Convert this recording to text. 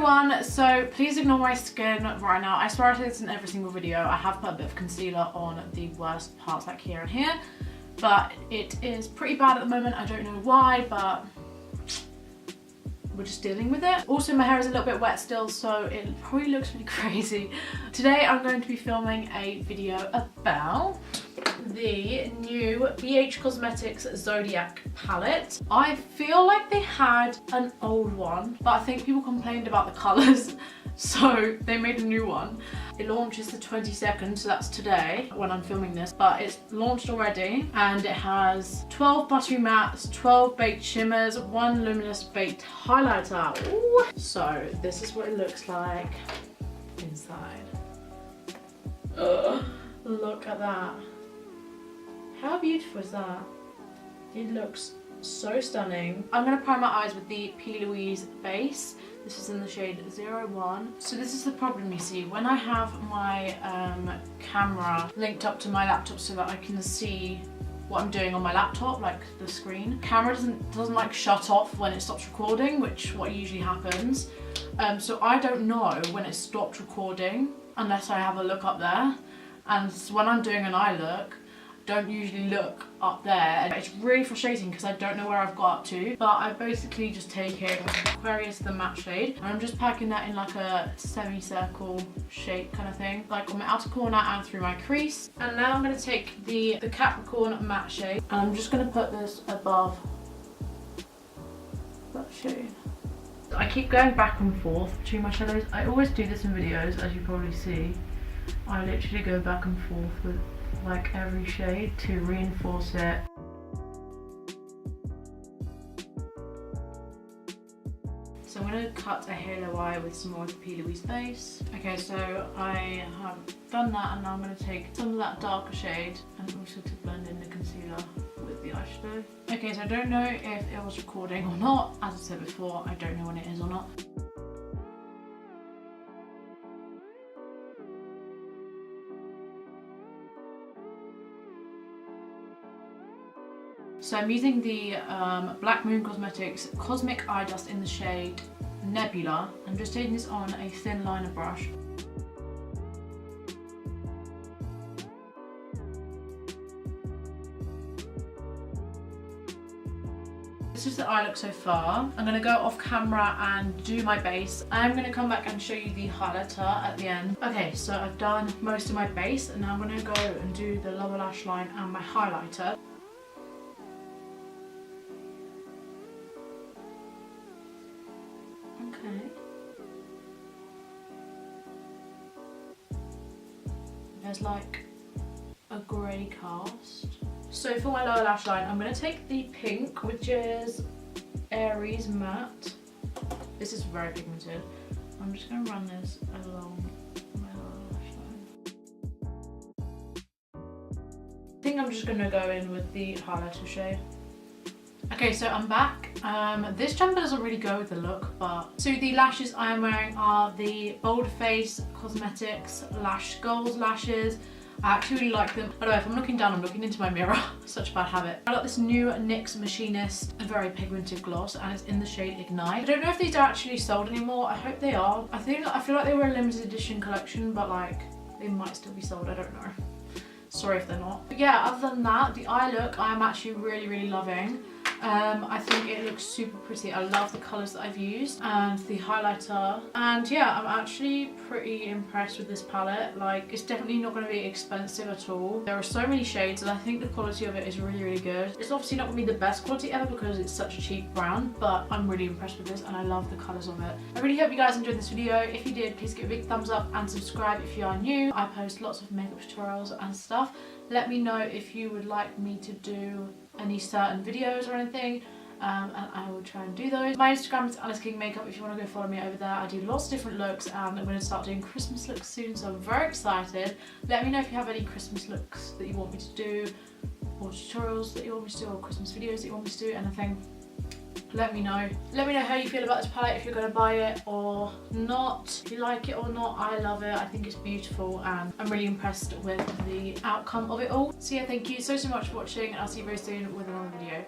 everyone, so please ignore my skin right now. I swear I say this in every single video. I have put a bit of concealer on the worst parts like here and here, but it is pretty bad at the moment. I don't know why, but we're just dealing with it. Also, my hair is a little bit wet still, so it probably looks really crazy. Today I'm going to be filming a video about the new BHCosmetics Zodiac palette. I feel like they had an old one, but I think people complained about the colours, so they made a new one. It launches the 22nd, so that's today when I'm filming this, but it's launched already, and it has 12 buttery mattes, 12 baked shimmers, 1 luminous baked highlighter. Ooh. So this is what it looks like inside. Ugh, look at that. How beautiful is that? It looks so stunning. I'm going to prime my eyes with the P. Louise base. This is in the shade 01. So this is the problem, you see. When I have my camera linked up to my laptop so that I can see what I'm doing on my laptop, like the screen, camera doesn't like shut off when it stops recording, which what usually happens. So I don't know when it stopped recording unless I have a look up there. And when I'm doing an eye look, don't usually look up there, and it's really frustrating because I don't know where I've got up to. But I've basically just taken Aquarius, the matte shade, and I'm just packing that in like a semicircle shape kind of thing, like on my outer corner and through my crease. And now I'm going to take the Capricorn matte shade, and I'm just going to put this above that shade. I keep going back and forth between my shadows. I always do this in videos, as you probably see. I literally go back and forth with like every shade to reinforce it. So I'm going to cut a halo eye with some more of the P. Louise base. Okay, so I have done that, and now I'm going to take some of that darker shade and also to blend in the concealer with the eyeshadow. Okay, so I don't know if it was recording or not. As I said before, I don't know when it is or not. So I'm using the Black Moon Cosmetics Cosmic Eye Dust in the shade Nebula. I'm just taking this on a thin liner brush. This is the eye look so far. I'm going to go off camera and do my base. I'm going to come back and show you the highlighter at the end. Okay, so I've done most of my base, and now I'm going to go and do the lower lash line and my highlighter. Okay. There's like a grey cast. So for my lower lash line, I'm going to take the pink, which is Aries Matte. This is very pigmented. I'm just going to run this along my lower lash line. I think I'm just going to go in with the highlighter shade. Okay, so I'm back. This jumper doesn't really go with the look, but so the lashes I am wearing are the Bold Face Cosmetics Lash Goals lashes. I actually really like them. By the way, if I'm looking down, I'm looking into my mirror. Such a bad habit. I got this new NYX Machinist, a very pigmented gloss, and it's in the shade Ignite. I don't know if these are actually sold anymore. I hope they are. I feel like they were a limited edition collection, but like they might still be sold. I don't know. Sorry if they're not. But yeah, other than that, the eye look I am actually really loving. I think it looks super pretty. I love the colours that I've used and the highlighter, and yeah, I'm actually pretty impressed with this palette. Like, it's definitely not going to be expensive at all. There are so many shades, and I think the quality of it is really good. It's obviously not going to be the best quality ever because it's such a cheap brand, but I'm really impressed with this and I love the colours of it. I really hope you guys enjoyed this video. If you did, please give it a big thumbs up and subscribe if you are new. I post lots of makeup tutorials and stuff. Let me know if you would like me to do any certain videos or anything, and I will try and do those. My Instagram is Alice King Makeup if you want to go follow me over there. I do lots of different looks, and I'm going to start doing Christmas looks soon, so I'm very excited. Let me know if you have any Christmas looks that you want me to do, or tutorials that you want me to do, or Christmas videos that you want me to do, anything. Let me know. Let me know how you feel about this palette, if you're going to buy it or not. If you like it or not, I love it. I think it's beautiful and I'm really impressed with the outcome of it all. So yeah, thank you so much for watching, and I'll see you very soon with another video.